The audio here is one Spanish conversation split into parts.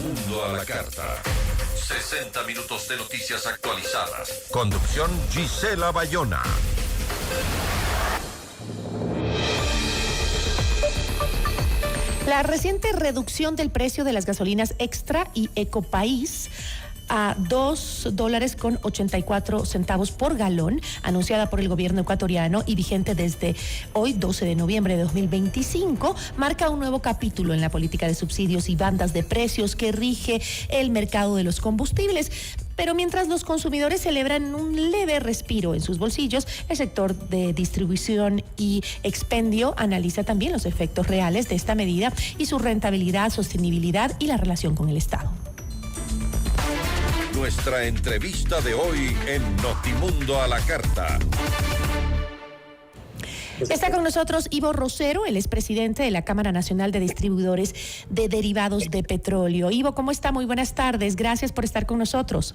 Notimundo a la carta. 60 minutos de noticias actualizadas. Conducción Gisela Bayona. La reciente reducción del precio de las gasolinas Extra y Ecopaís a $2.84 por galón, anunciada por el gobierno ecuatoriano y vigente desde hoy, 12 de noviembre de 2025, marca un nuevo capítulo en la política de subsidios y bandas de precios que rige el mercado de los combustibles. Pero mientras los consumidores celebran un leve respiro en sus bolsillos, el sector de distribución y expendio analiza también los efectos reales de esta medida y su rentabilidad, sostenibilidad y la relación con el Estado. Nuestra entrevista de hoy en Notimundo a la carta. Está con nosotros Ivo Rosero, el expresidente de la Cámara Nacional de Distribuidores de Derivados de Petróleo. Ivo, ¿cómo está? Muy buenas tardes. Gracias por estar con nosotros.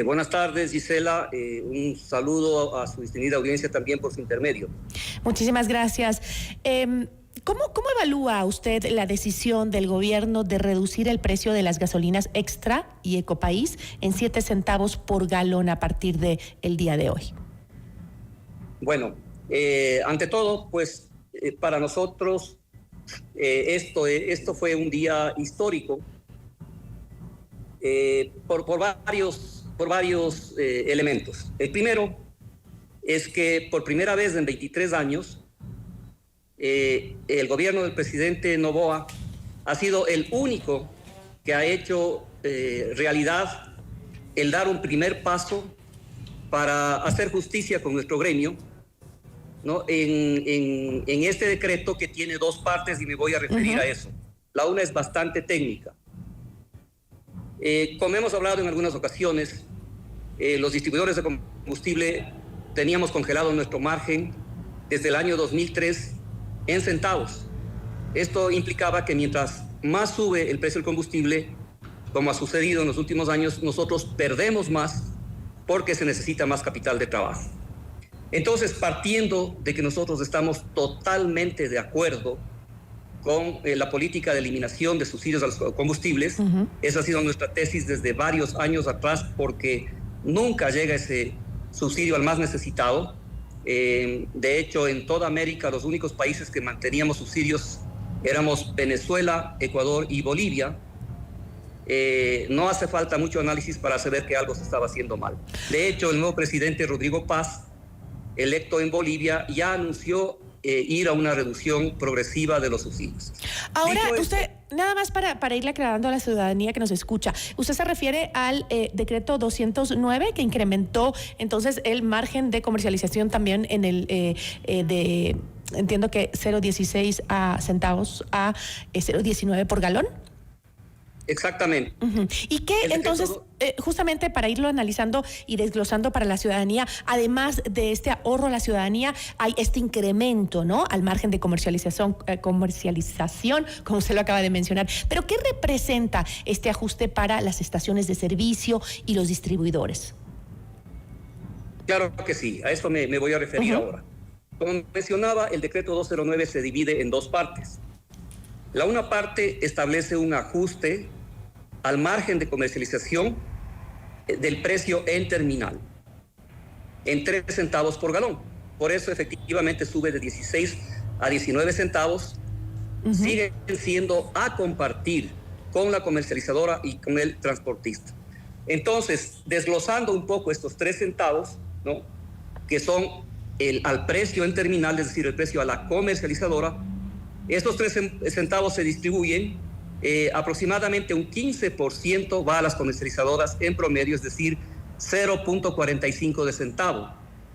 Buenas tardes, Gisela. Un saludo a su distinguida audiencia también por su intermedio. Muchísimas gracias. ¿Cómo evalúa usted la decisión del gobierno de reducir el precio de las gasolinas Extra y Ecopaís en 7 centavos por galón a partir del día de hoy? Bueno, ante todo, pues para nosotros esto fue un día histórico por varios elementos. El primero es que por primera vez en 23 años, el gobierno del presidente Noboa ha sido el único que ha hecho realidad el dar un primer paso para hacer justicia con nuestro gremio, ¿no? En este decreto que tiene dos partes y me voy a referir a eso. La una es bastante técnica. Como hemos hablado en algunas ocasiones, los distribuidores de combustible teníamos congelado nuestro margen desde el año 2003 en centavos. Esto implicaba que mientras más sube el precio del combustible, como ha sucedido en los últimos años, nosotros perdemos más porque se necesita más capital de trabajo. Entonces, partiendo de que nosotros estamos totalmente de acuerdo con la política de eliminación de subsidios a los combustibles, esa ha sido nuestra tesis desde varios años atrás, porque nunca llega ese subsidio al más necesitado. De hecho, en toda América, los únicos países que manteníamos subsidios éramos Venezuela, Ecuador y Bolivia. No hace falta mucho análisis para saber que algo se estaba haciendo mal. De hecho, el nuevo presidente Rodrigo Paz, electo en Bolivia, ya anunció ir a una reducción progresiva de los subsidios. Ahora, usted, nada más para irle aclarando a la ciudadanía que nos escucha, usted se refiere al decreto 209 que incrementó entonces el margen de comercialización también en el entiendo que 0.16 centavos a 0.19 por galón. Exactamente. ¿Y qué entonces, justamente para irlo analizando y desglosando para la ciudadanía, además de este ahorro a la ciudadanía, hay este incremento, ¿no?, al margen de comercialización, como usted lo acaba de mencionar? ¿Pero qué representa este ajuste para las estaciones de servicio y los distribuidores? Claro que sí, a esto me voy a referir ahora. Como mencionaba, el decreto 209 se divide en dos partes. La una parte establece un ajuste al margen de comercialización del precio en terminal, en 3 centavos por galón. Por eso efectivamente sube de 16 a 19 centavos. Siguen siendo a compartir con la comercializadora y con el transportista. Entonces, desglosando un poco estos 3 centavos, ¿no?, que son al precio en terminal, es decir, el precio a la comercializadora, estos 3 centavos se distribuyen, aproximadamente un 15% va a las comercializadoras en promedio, es decir, 0.45 de centavo.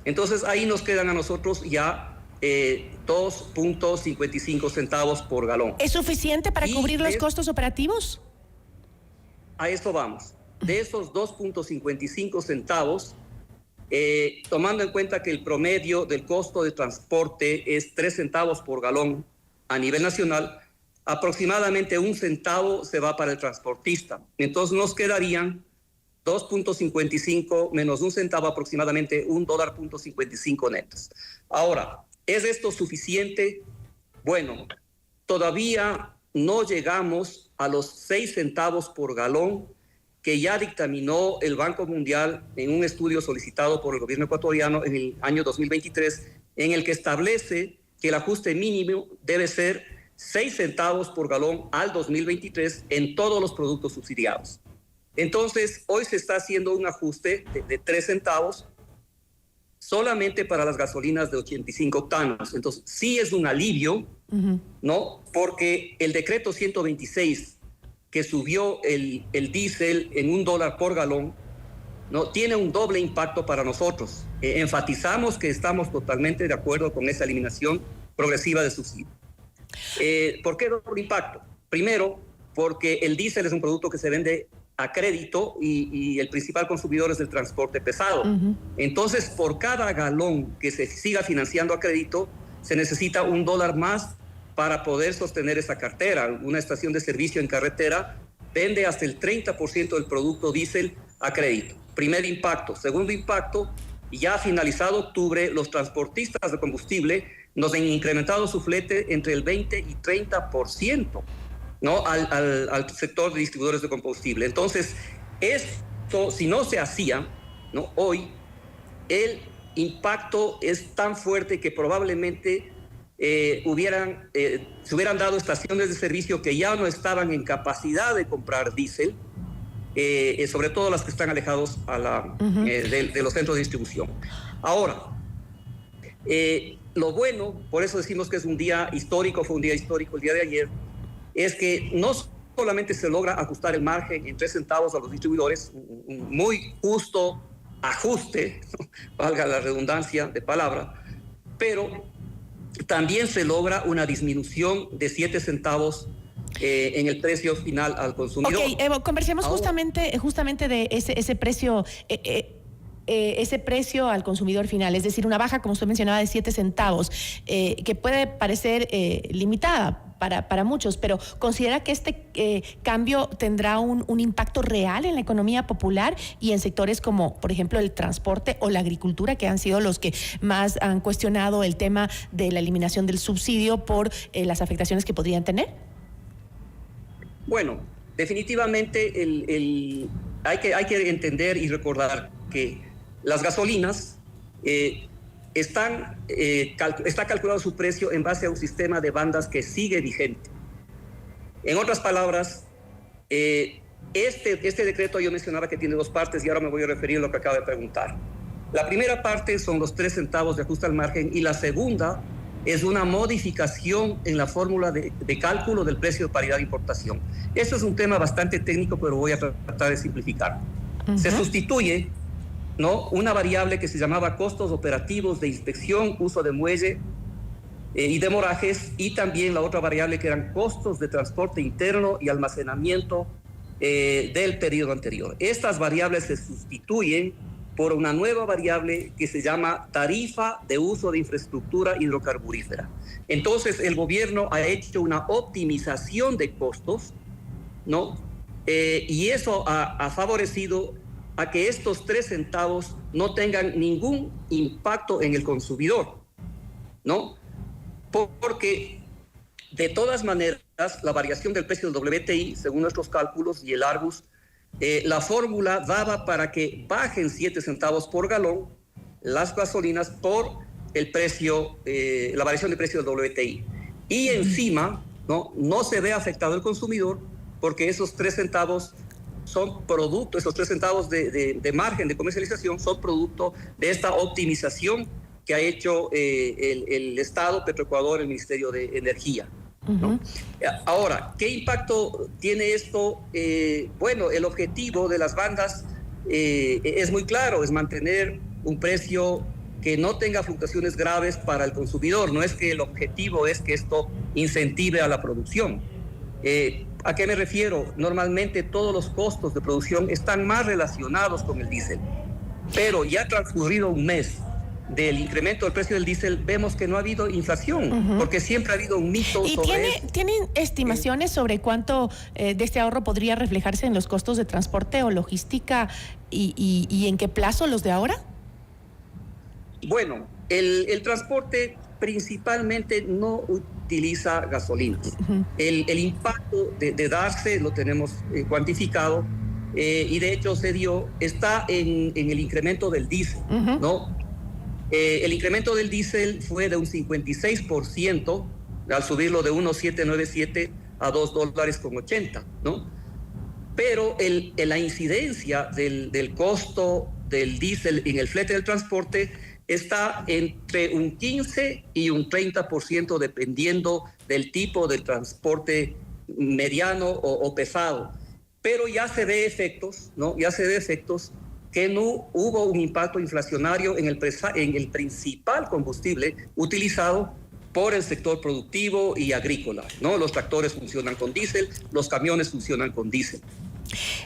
Entonces ahí nos quedan a nosotros ya 2.55 centavos por galón. ¿Es suficiente para cubrir los costos operativos? A esto vamos. De esos 2.55 centavos, tomando en cuenta que el promedio del costo de transporte es 3 centavos por galón a nivel nacional, aproximadamente 1 centavo se va para el transportista. Entonces nos quedarían 2.55 menos 1 centavo, aproximadamente $1.55 netos. Ahora, ¿es esto suficiente? Bueno, todavía no llegamos a los 6 centavos por galón que ya dictaminó el Banco Mundial en un estudio solicitado por el gobierno ecuatoriano en el año 2023, en el que establece que el ajuste mínimo debe ser 6 centavos por galón al 2023 en todos los productos subsidiados. Entonces, hoy se está haciendo un ajuste de 3 centavos solamente para las gasolinas de 85 octanos. Entonces, sí es un alivio, ¿no? Porque el decreto 126, que subió el diésel en $1 por galón, ¿no? Tiene un doble impacto para nosotros. Enfatizamos que estamos totalmente de acuerdo con esa eliminación progresiva de subsidio. ¿Por qué doble impacto? Primero, porque el diésel es un producto que se vende a crédito y el principal consumidor es el transporte pesado. Entonces, por cada galón que se siga financiando a crédito, se necesita $1 más para poder sostener esa cartera. Una estación de servicio en carretera vende hasta el 30% del producto diésel a crédito. Primer impacto. Segundo impacto, ya finalizado octubre, los transportistas de combustible nos han incrementado su flete entre el 20 y 30%, ¿no? al sector de distribuidores de combustible. Entonces, esto, si no se hacía, ¿no? Hoy, el impacto es tan fuerte que probablemente se hubieran dado estaciones de servicio que ya no estaban en capacidad de comprar diésel, sobre todo las que están alejados de los centros de distribución. Ahora, lo bueno, por eso decimos que es un día histórico, fue un día histórico el día de ayer, es que no solamente se logra ajustar el margen en 3 centavos a los distribuidores, un muy justo ajuste, valga la redundancia de palabra, pero también se logra una disminución de 7 centavos en el precio final al consumidor. Ok, Evo, conversemos justamente de ese precio. Ese precio al consumidor final, es decir, una baja, como usted mencionaba, de 7 centavos, que puede parecer limitada para muchos, pero ¿considera que este cambio tendrá un impacto real en la economía popular y en sectores como, por ejemplo, el transporte o la agricultura, que han sido los que más han cuestionado el tema de la eliminación del subsidio por las afectaciones que podrían tener? Bueno, definitivamente hay que entender y recordar que las gasolinas está calculado su precio en base a un sistema de bandas que sigue vigente. En otras palabras, este decreto yo mencionaba que tiene 2 partes y ahora me voy a referir a lo que acabo de preguntar. La primera parte son los 3 centavos de ajuste al margen y la segunda es una modificación en la fórmula de cálculo del precio de paridad de importación. Esto es un tema bastante técnico, pero voy a tratar de simplificar. Se sustituye, ¿no?, una variable que se llamaba costos operativos de inspección, uso de muelle y demorajes, y también la otra variable que eran costos de transporte interno y almacenamiento del periodo anterior. Estas variables se sustituyen por una nueva variable que se llama tarifa de uso de infraestructura hidrocarburífera. Entonces, el gobierno ha hecho una optimización de costos, ¿no? Y eso ha favorecido a que estos 3 centavos no tengan ningún impacto en el consumidor, ¿no? Porque de todas maneras la variación del precio del WTI, según nuestros cálculos y el Argus, la fórmula daba para que bajen 7 centavos por galón las gasolinas por el precio, la variación de precio del WTI. Y encima, no se ve afectado el consumidor porque esos 3 centavos son producto, esos 3 centavos de margen de comercialización son producto de esta optimización que ha hecho el Estado, Petroecuador, el Ministerio de Energía, ¿no? Ahora, ¿qué impacto tiene esto? Bueno, el objetivo de las bandas es muy claro, es mantener un precio que no tenga fluctuaciones graves para el consumidor. No es que el objetivo es que esto incentive a la producción. ¿A qué me refiero? Normalmente todos los costos de producción están más relacionados con el diésel, pero ya transcurrido un mes del incremento del precio del diésel, vemos que no ha habido inflación, porque siempre ha habido un mito sobre eso. ¿Tienen estimaciones sobre cuánto de este ahorro podría reflejarse en los costos de transporte o logística y en qué plazo los de ahora? Bueno, el transporte principalmente no utiliza gasolinas. El impacto de darse lo tenemos cuantificado y de hecho está en el incremento del diésel, ¿no? El incremento del diésel fue de un 56% al subirlo de 1,797 a $2.80, ¿no? Pero la incidencia del costo del diésel en el flete del transporte está entre un 15 y un 30% dependiendo del tipo de transporte mediano o pesado. Pero ya se ve efectos, ¿no? Ya se ve efectos que no hubo un impacto inflacionario en el principal combustible utilizado por el sector productivo y agrícola, ¿no? Los tractores funcionan con diésel, los camiones funcionan con diésel.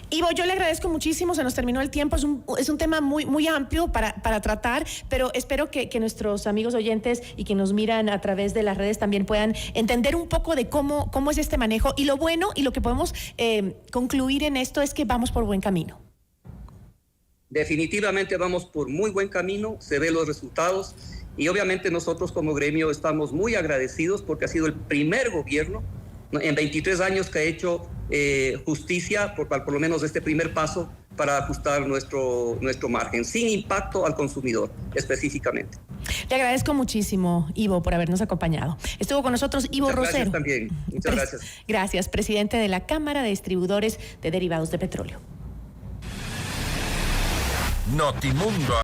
Ivo, yo le agradezco muchísimo, se nos terminó el tiempo, es un tema muy amplio para tratar, pero espero que nuestros amigos oyentes y que nos miran a través de las redes también puedan entender un poco de cómo es este manejo, y lo bueno y lo que podemos concluir en esto es que vamos por buen camino. Definitivamente vamos por muy buen camino, se ven los resultados y obviamente nosotros como gremio estamos muy agradecidos porque ha sido el primer gobierno en 23 años que ha hecho justicia por lo menos este primer paso para ajustar nuestro margen, sin impacto al consumidor específicamente. Le agradezco muchísimo, Ivo, por habernos acompañado. Estuvo con nosotros Ivo Rosero. Gracias también, muchas gracias. Gracias, presidente de la Cámara de Distribuidores de Derivados de Petróleo. Notimundo.